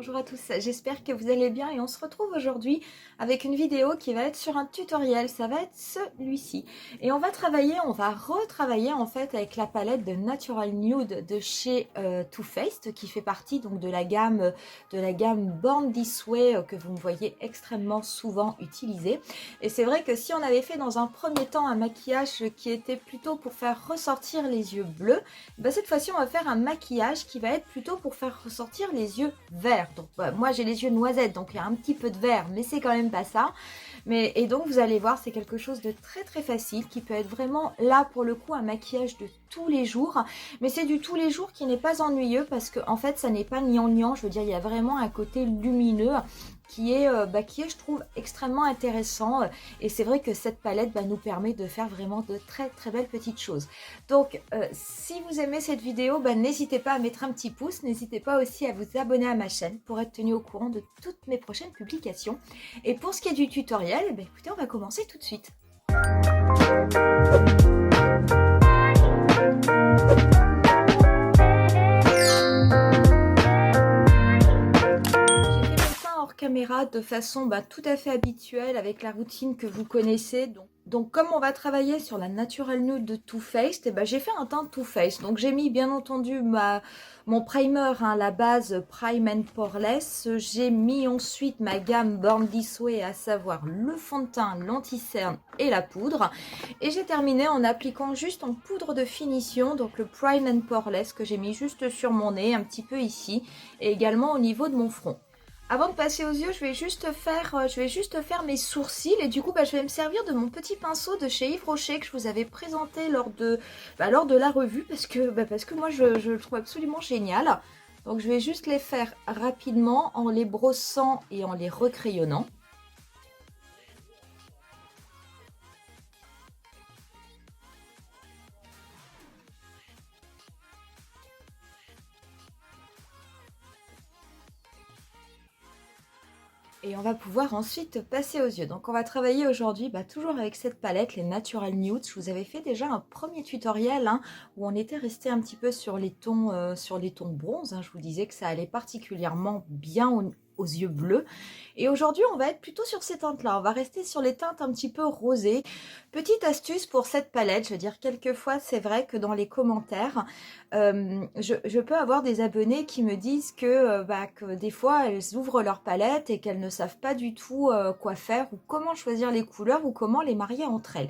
Bonjour à tous, j'espère que vous allez bien et on se retrouve aujourd'hui avec une vidéo qui va être sur un tutoriel, ça va être celui-ci. Et on va retravailler en fait avec la palette de Natural Nude de chez Too Faced qui fait partie donc de la gamme Born This Way que vous me voyez extrêmement souvent utiliser. Et c'est vrai que si on avait fait dans un premier temps un maquillage qui était plutôt pour faire ressortir les yeux bleus, cette fois-ci on va faire un maquillage qui va être plutôt pour faire ressortir les yeux verts. Donc moi j'ai les yeux noisettes, donc il y a un petit peu de vert, mais c'est quand même pas ça. Et donc vous allez voir, c'est quelque chose de très très facile qui peut être vraiment là pour le coup un maquillage de tous les jours. Mais c'est du tous les jours qui n'est pas ennuyeux parce que en fait ça n'est pas gnangnan, je veux dire il y a vraiment un côté lumineux qui est je trouve extrêmement intéressant, et c'est vrai que cette palette nous permet de faire vraiment de très très belles petites choses. Donc si vous aimez cette vidéo, n'hésitez pas à mettre un petit pouce, n'hésitez pas aussi à vous abonner à ma chaîne pour être tenu au courant de toutes mes prochaines publications. Et pour ce qui est du tutoriel, écoutez, on va commencer tout de suite. Caméra de façon tout à fait habituelle avec la routine que vous connaissez. Donc comme on va travailler sur la Natural Nude de Too Faced, j'ai fait un teint Too Faced. Donc j'ai mis bien entendu mon primer, la base Prime and Poreless. J'ai mis ensuite ma gamme Born This Way, à savoir le fond de teint, l'anti-cerne et la poudre. Et j'ai terminé en appliquant juste en poudre de finition, donc le Prime and Poreless que j'ai mis juste sur mon nez, un petit peu ici, et également au niveau de mon front. Avant de passer aux yeux, je vais juste faire mes sourcils, et du coup je vais me servir de mon petit pinceau de chez Yves Rocher que je vous avais présenté lors de la revue parce que moi je le trouve absolument génial. Donc je vais juste les faire rapidement en les brossant et en les recrayonnant. Et on va pouvoir ensuite passer aux yeux. Donc on va travailler aujourd'hui toujours avec cette palette, les Natural Nudes. Je vous avais fait déjà un premier tutoriel où on était resté un petit peu sur les tons bronze. Je vous disais que ça allait particulièrement bien aux yeux bleus. Et aujourd'hui on va être plutôt sur ces teintes là, on va rester sur les teintes un petit peu rosées. Petite astuce pour cette palette, je veux dire, quelquefois c'est vrai que dans les commentaires je peux avoir des abonnés qui me disent que des fois elles ouvrent leur palette et qu'elles ne savent pas du tout quoi faire ou comment choisir les couleurs ou comment les marier entre elles.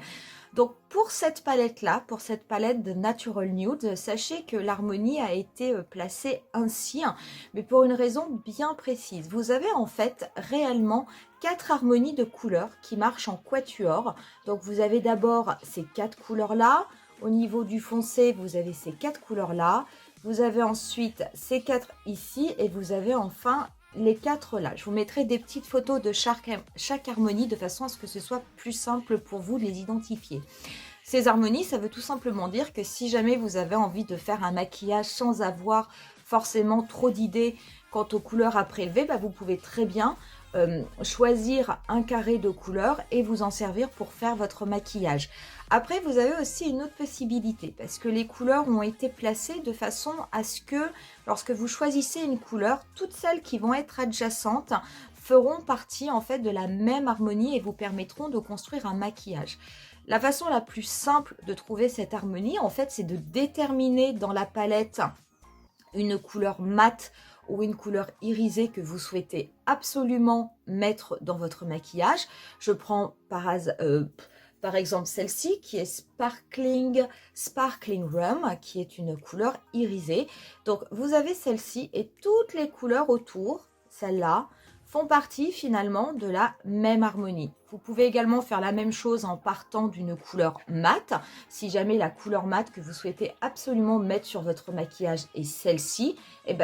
Donc pour cette palette-là, pour cette palette de Natural Nude, sachez que l'harmonie a été placée ainsi, mais pour une raison bien précise. Vous avez en fait réellement 4 harmonies de couleurs qui marchent en quatuor. Donc vous avez d'abord ces 4 couleurs-là. Au niveau du foncé, vous avez ces 4 couleurs-là. Vous avez ensuite ces 4 ici et vous avez enfin les 4 là. Je vous mettrai des petites photos de chaque harmonie de façon à ce que ce soit plus simple pour vous de les identifier. Ces harmonies, ça veut tout simplement dire que si jamais vous avez envie de faire un maquillage sans avoir forcément trop d'idées quant aux couleurs à prélever, vous pouvez très bien choisir un carré de couleurs et vous en servir pour faire votre maquillage. Après, vous avez aussi une autre possibilité parce que les couleurs ont été placées de façon à ce que lorsque vous choisissez une couleur, toutes celles qui vont être adjacentes feront partie en fait de la même harmonie et vous permettront de construire un maquillage. La façon la plus simple de trouver cette harmonie, en fait, c'est de déterminer dans la palette une couleur mate ou une couleur irisée que vous souhaitez absolument mettre dans votre maquillage. Je prends par exemple celle-ci qui est Sparkling Rum, qui est une couleur irisée. Donc vous avez celle-ci et toutes les couleurs autour, celle-là, font partie finalement de la même harmonie. Vous pouvez également faire la même chose en partant d'une couleur mate. Si jamais la couleur mate que vous souhaitez absolument mettre sur votre maquillage est celle-ci,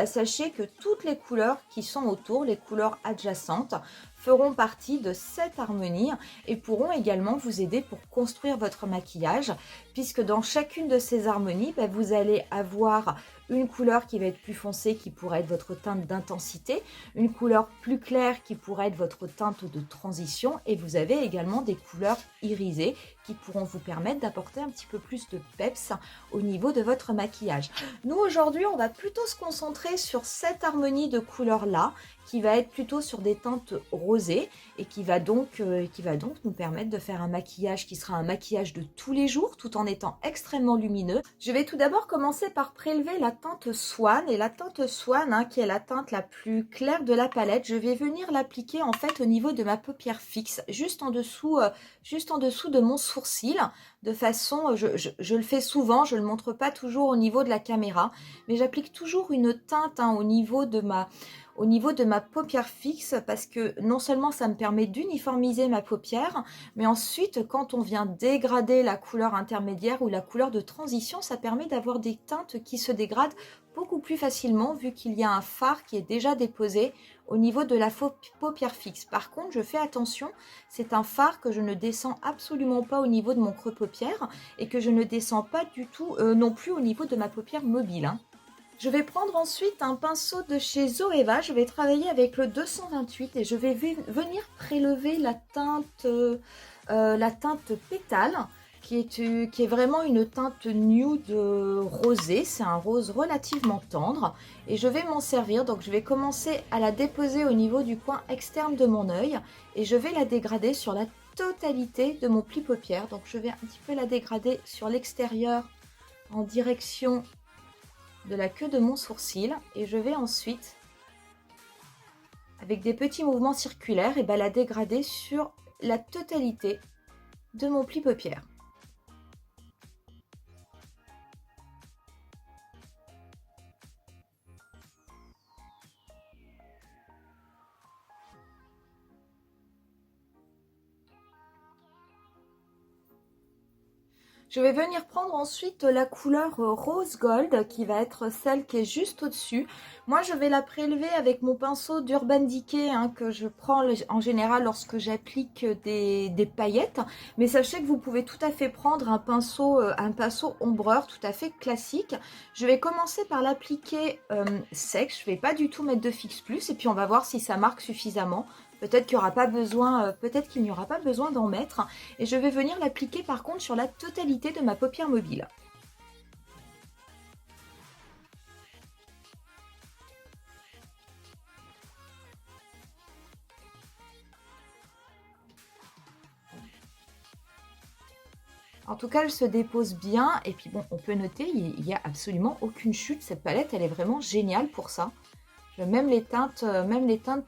sachez que toutes les couleurs qui sont autour, les couleurs adjacentes, feront partie de cette harmonie et pourront également vous aider pour construire votre maquillage, puisque dans chacune de ces harmonies, bah, vous allez avoir une couleur qui va être plus foncée, qui pourrait être votre teinte d'intensité, une couleur plus claire qui pourrait être votre teinte de transition, et vous avez également des couleurs irisées qui pourront vous permettre d'apporter un petit peu plus de peps au niveau de votre maquillage. Nous, aujourd'hui, on va plutôt se concentrer sur cette harmonie de couleurs-là, qui va être plutôt sur des teintes rosées et qui va donc nous permettre de faire un maquillage qui sera un maquillage de tous les jours tout en étant extrêmement lumineux. Je vais tout d'abord commencer par prélever la teinte Swan, et la teinte Swan, hein, qui est la teinte la plus claire de la palette, je vais venir l'appliquer en fait au niveau de ma paupière fixe, juste en dessous de mon sourcil, de façon, je le fais souvent, je ne le montre pas toujours au niveau de la caméra, mais j'applique toujours une teinte, hein, au niveau de ma paupière fixe, parce que non seulement ça me permet d'uniformiser ma paupière, mais ensuite quand on vient dégrader la couleur intermédiaire ou la couleur de transition, ça permet d'avoir des teintes qui se dégradent beaucoup plus facilement, vu qu'il y a un fard qui est déjà déposé au niveau de la paupière fixe. Par contre, je fais attention, c'est un fard que je ne descends absolument pas au niveau de mon creux paupière et que je ne descends pas du tout non plus au niveau de ma paupière mobile, hein. Je vais prendre ensuite un pinceau de chez Zoeva, je vais travailler avec le 228 et je vais venir prélever la teinte pétale, qui est vraiment une teinte nude rosée, c'est un rose relativement tendre, et je vais m'en servir. Donc je vais commencer à la déposer au niveau du coin externe de mon œil et je vais la dégrader sur la totalité de mon pli paupière. Donc je vais un petit peu la dégrader sur l'extérieur en direction de la queue de mon sourcil, et je vais ensuite, avec des petits mouvements circulaires, et la dégrader sur la totalité de mon pli paupière. Je vais venir prendre ensuite la couleur rose gold, qui va être celle qui est juste au-dessus. Moi, je vais la prélever avec mon pinceau d'Urban Decay, hein, que je prends en général lorsque j'applique des paillettes. Mais sachez que vous pouvez tout à fait prendre un pinceau ombreur tout à fait classique. Je vais commencer par l'appliquer sec. Je ne vais pas du tout mettre de fixe plus. Et puis, on va voir si ça marque suffisamment. Peut-être qu'il n'y aura pas besoin, d'en mettre. Et je vais venir l'appliquer par contre sur la totalité de ma paupière mobile. En tout cas, elle se dépose bien. Et puis bon, on peut noter, il n'y a absolument aucune chute. Cette palette, elle est vraiment géniale pour ça. Même les teintes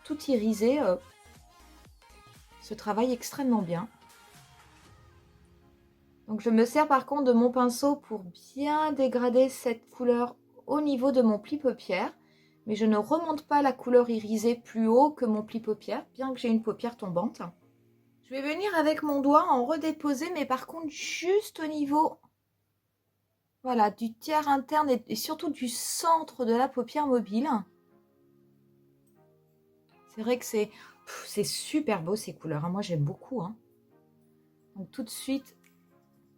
toutes irisées se travaillent extrêmement bien. Donc je me sers par contre de mon pinceau pour bien dégrader cette couleur au niveau de mon pli paupière. Mais je ne remonte pas la couleur irisée plus haut que mon pli paupière, bien que j'ai une paupière tombante. Je vais venir avec mon doigt en redéposer, mais par contre juste au niveau, voilà, du tiers interne et surtout du centre de la paupière mobile. C'est vrai que c'est super beau ces couleurs, hein. Moi j'aime beaucoup, hein. Donc tout de suite,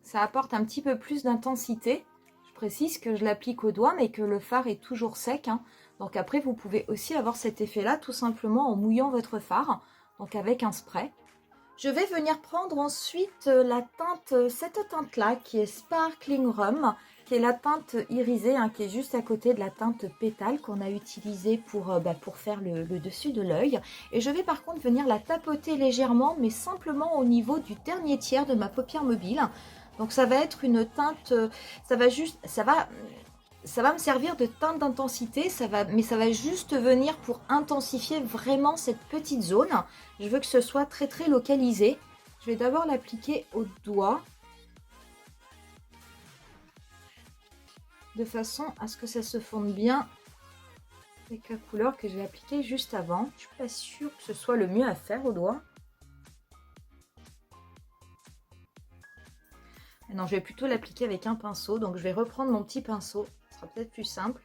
ça apporte un petit peu plus d'intensité. Je précise que je l'applique au doigt, mais que le fard est toujours sec, hein. Donc après, vous pouvez aussi avoir cet effet-là tout simplement en mouillant votre fard, donc avec un spray. Je vais venir prendre ensuite cette teinte-là, qui est Sparkling Rum, qui est la teinte irisée, hein, qui est juste à côté de la teinte pétale qu'on a utilisée pour faire le dessus de l'œil. Et je vais par contre venir la tapoter légèrement, mais simplement au niveau du dernier tiers de ma paupière mobile. Donc ça va être une teinte, ça va me servir de teinte d'intensité, mais ça va juste venir pour intensifier vraiment cette petite zone. Je veux que ce soit très très localisé. Je vais d'abord l'appliquer au doigt, de façon à ce que ça se fonde bien avec la couleur que j'ai appliquée juste avant. Je suis pas sûre que ce soit le mieux à faire au doigt. Non, je vais plutôt l'appliquer avec un pinceau, donc je vais reprendre mon petit pinceau, ce sera peut-être plus simple.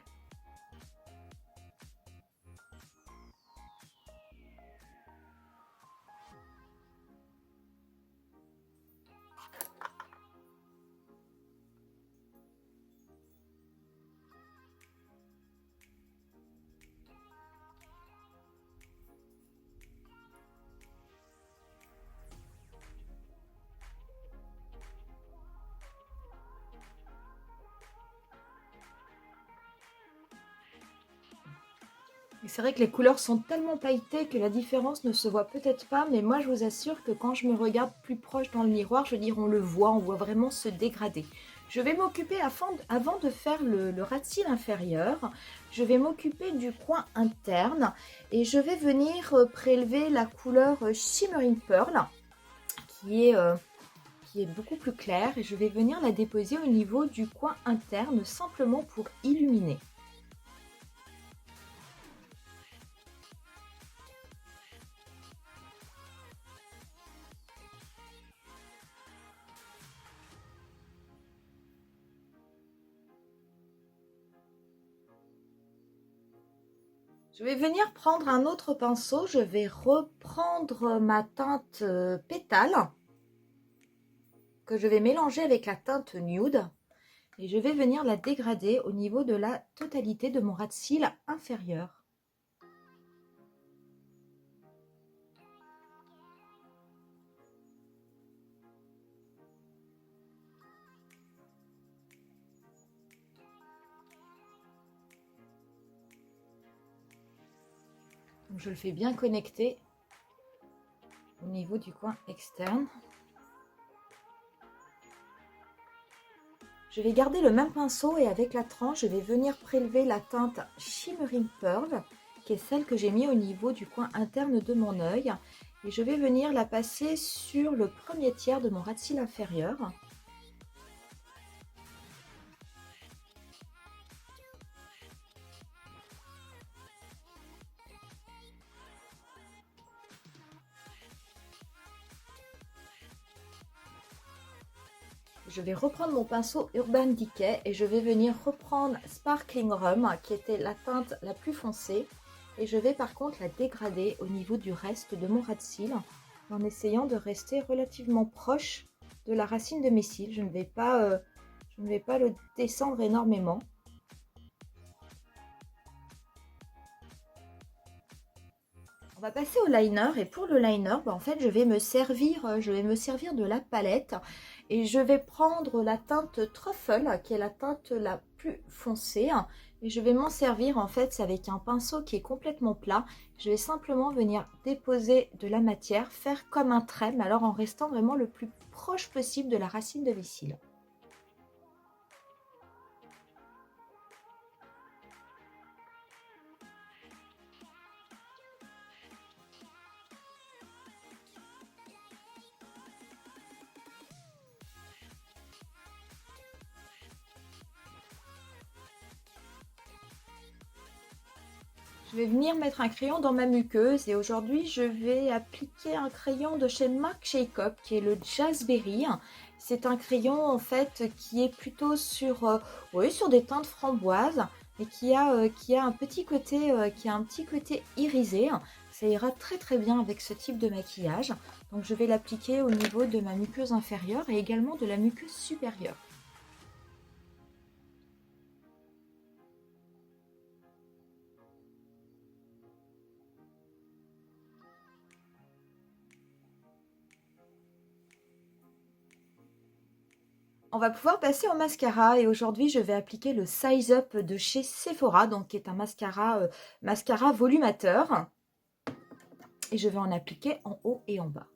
Et c'est vrai que les couleurs sont tellement pailletées que la différence ne se voit peut-être pas, mais moi je vous assure que quand je me regarde plus proche dans le miroir, je veux dire, on voit vraiment se dégrader. Je vais m'occuper, avant de faire le ras de cils inférieur, je vais m'occuper du coin interne et je vais venir prélever la couleur Shimmering Pearl qui est, euh, qui est beaucoup plus claire et je vais venir la déposer au niveau du coin interne simplement pour illuminer. Je vais venir prendre un autre pinceau, je vais reprendre ma teinte pétale que je vais mélanger avec la teinte nude et je vais venir la dégrader au niveau de la totalité de mon ras de cils inférieur. Donc je le fais bien connecter au niveau du coin externe. Je vais garder le même pinceau et avec la tranche, je vais venir prélever la teinte Shimmering Pearl, qui est celle que j'ai mis au niveau du coin interne de mon œil. Et je vais venir la passer sur le premier tiers de mon ras de cils inférieur. Je vais reprendre mon pinceau Urban Decay et je vais venir reprendre Sparkling Rum, qui était la teinte la plus foncée. Et je vais par contre la dégrader au niveau du reste de mon ras de cils en essayant de rester relativement proche de la racine de mes cils. Je ne vais pas le descendre énormément. On va passer au liner et pour le liner, en fait, je vais me servir de la palette et je vais prendre la teinte Truffle qui est la teinte la plus foncée et je vais m'en servir en fait avec un pinceau qui est complètement plat. Je vais simplement venir déposer de la matière, faire comme un trait, mais alors en restant vraiment le plus proche possible de la racine de mes cils. Je vais venir mettre un crayon dans ma muqueuse et aujourd'hui je vais appliquer un crayon de chez Marc Jacobs qui est le Jazzberry. C'est un crayon en fait qui est plutôt oui, sur des teintes framboises et qui a un petit côté irisé. Ça ira très très bien avec ce type de maquillage. Donc je vais l'appliquer au niveau de ma muqueuse inférieure et également de la muqueuse supérieure. On va pouvoir passer au mascara et aujourd'hui je vais appliquer le Size Up de chez Sephora, donc qui est un mascara volumateur et je vais en appliquer en haut et en bas.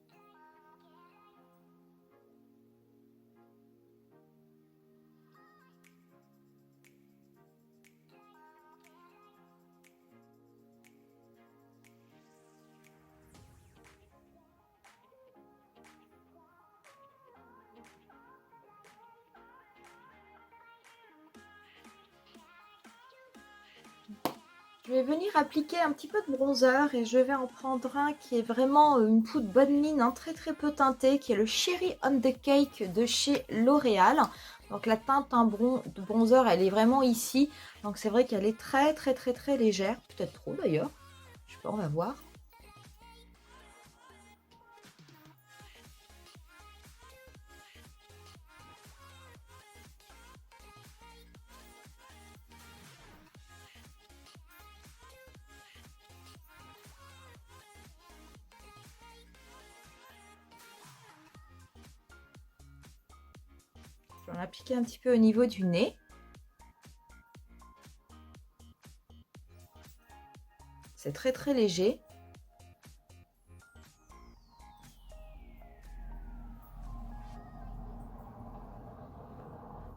Je vais venir appliquer un petit peu de bronzer et je vais en prendre un qui est vraiment une poudre bonne mine, hein, très très peu teintée, qui est le Cherry on the Cake de chez L'Oréal. Donc la teinte de bronzer, elle est vraiment ici. Donc c'est vrai qu'elle est très très très très légère, peut-être trop d'ailleurs. Je sais pas, on va voir. Je vais en appliquer un petit peu au niveau du nez. C'est très très léger.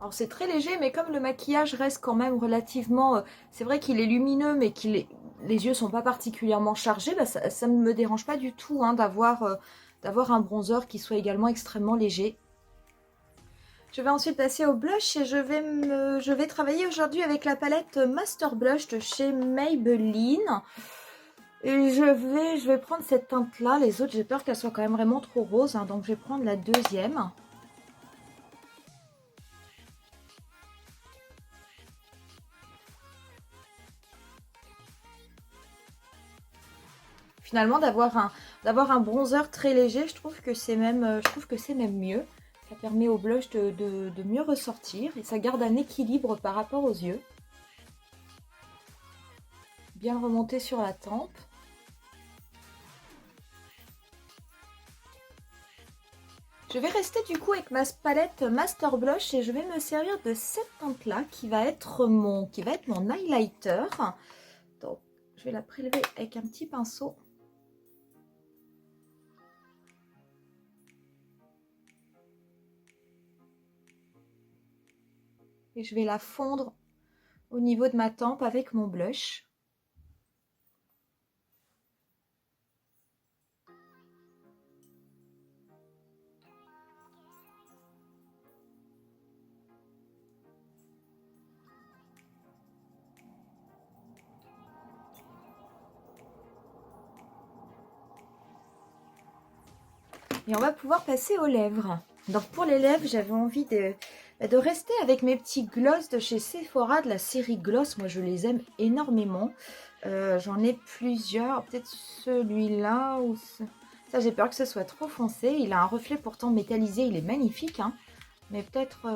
Alors c'est très léger, mais comme le maquillage reste quand même relativement... c'est vrai qu'il est lumineux, mais les yeux sont pas particulièrement chargés, bah ça ne me dérange pas du tout hein, d'avoir un bronzer qui soit également extrêmement léger. Je vais ensuite passer au blush et je vais travailler aujourd'hui avec la palette Master Blush de chez Maybelline. Et je vais prendre cette teinte-là. Les autres, j'ai peur qu'elles soient quand même vraiment trop roses, hein, donc je vais prendre la deuxième. Finalement, d'avoir un bronzer très léger, je trouve que c'est même mieux. Ça permet au blush de mieux ressortir et ça garde un équilibre par rapport aux yeux. Bien remonter sur la tempe. Je vais rester du coup avec ma palette Master Blush et je vais me servir de cette teinte là qui va être mon highlighter. Donc, je vais la prélever avec un petit pinceau. Et je vais la fondre au niveau de ma tempe avec mon blush. Et on va pouvoir passer aux lèvres. Donc pour les lèvres, j'avais envie de rester avec mes petits gloss de chez Sephora, de la série Gloss. Moi, je les aime énormément. J'en ai plusieurs. Peut-être celui-là ou ça, j'ai peur que ce soit trop foncé. Il a un reflet pourtant métallisé. Il est magnifique. Hein. Mais peut-être...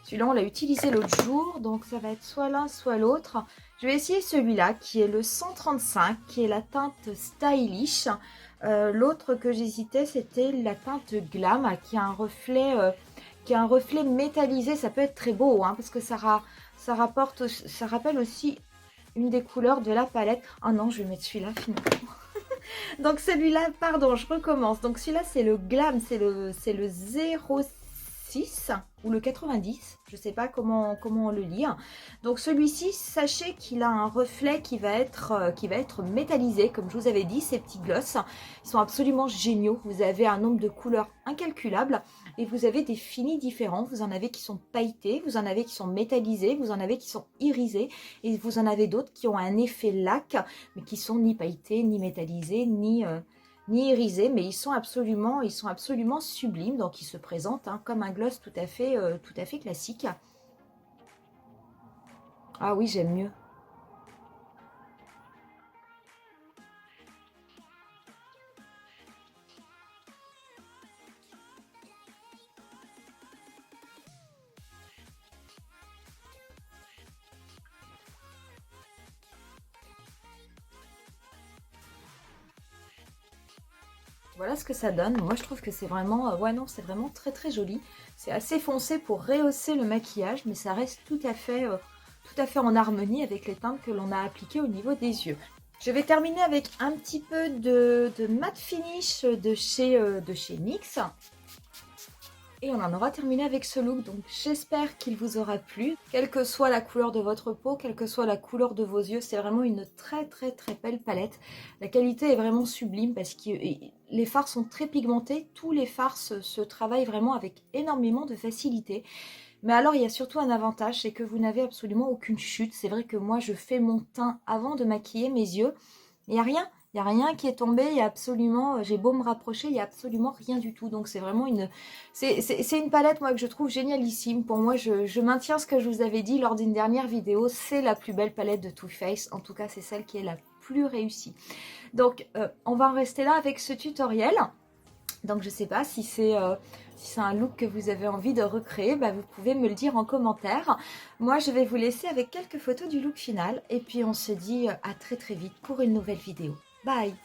celui-là, on l'a utilisé l'autre jour. Donc ça va être soit l'un, soit l'autre. Je vais essayer celui-là qui est le 135, qui est la teinte Stylish. L'autre que j'hésitais, c'était la teinte Glam, qui a un reflet métallisé. Ça peut être très beau, hein, parce que ça rappelle aussi une des couleurs de la palette. Oh non, je vais mettre celui-là finalement. Donc celui-là, pardon, je recommence. Donc celui-là, c'est le Glam, c'est le 06 ou le 90, je ne sais pas comment on le lit. Donc celui-ci, sachez qu'il a un reflet qui va être métallisé, comme je vous avais dit, ces petits gloss. Ils sont absolument géniaux. Vous avez un nombre de couleurs incalculable et vous avez des finis différents. Vous en avez qui sont pailletés, vous en avez qui sont métallisés, vous en avez qui sont irisés et vous en avez d'autres qui ont un effet lac, mais qui sont ni pailletés, ni métallisés, ni irisés, mais ils sont absolument sublimes. Donc ils se présentent hein, comme un gloss tout à fait classique. Ah oui, j'aime mieux. Voilà ce que ça donne. Moi, je trouve que c'est vraiment... ouais, non, c'est vraiment très, très joli. C'est assez foncé pour rehausser le maquillage, mais ça reste tout à fait en harmonie avec les teintes que l'on a appliquées au niveau des yeux. Je vais terminer avec un petit peu de matte finish de chez NYX. Et on en aura terminé avec ce look, donc j'espère qu'il vous aura plu. Quelle que soit la couleur de votre peau, quelle que soit la couleur de vos yeux, c'est vraiment une très très très belle palette. La qualité est vraiment sublime parce que les fards sont très pigmentés. Tous les fards se travaillent vraiment avec énormément de facilité. Mais alors il y a surtout un avantage, c'est que vous n'avez absolument aucune chute. C'est vrai que moi je fais mon teint avant de maquiller mes yeux. Il n'y a rien. Il n'y a rien qui est tombé, il y a absolument, j'ai beau me rapprocher, il n'y a absolument rien du tout. Donc c'est vraiment c'est une palette moi que je trouve génialissime. Pour moi, je maintiens ce que je vous avais dit lors d'une dernière vidéo. C'est la plus belle palette de Too Faced. En tout cas, c'est celle qui est la plus réussie. Donc on va en rester là avec ce tutoriel. Donc je ne sais pas si c'est un look que vous avez envie de recréer, bah, vous pouvez me le dire en commentaire. Moi je vais vous laisser avec quelques photos du look final et puis on se dit à très très vite pour une nouvelle vidéo. Bye!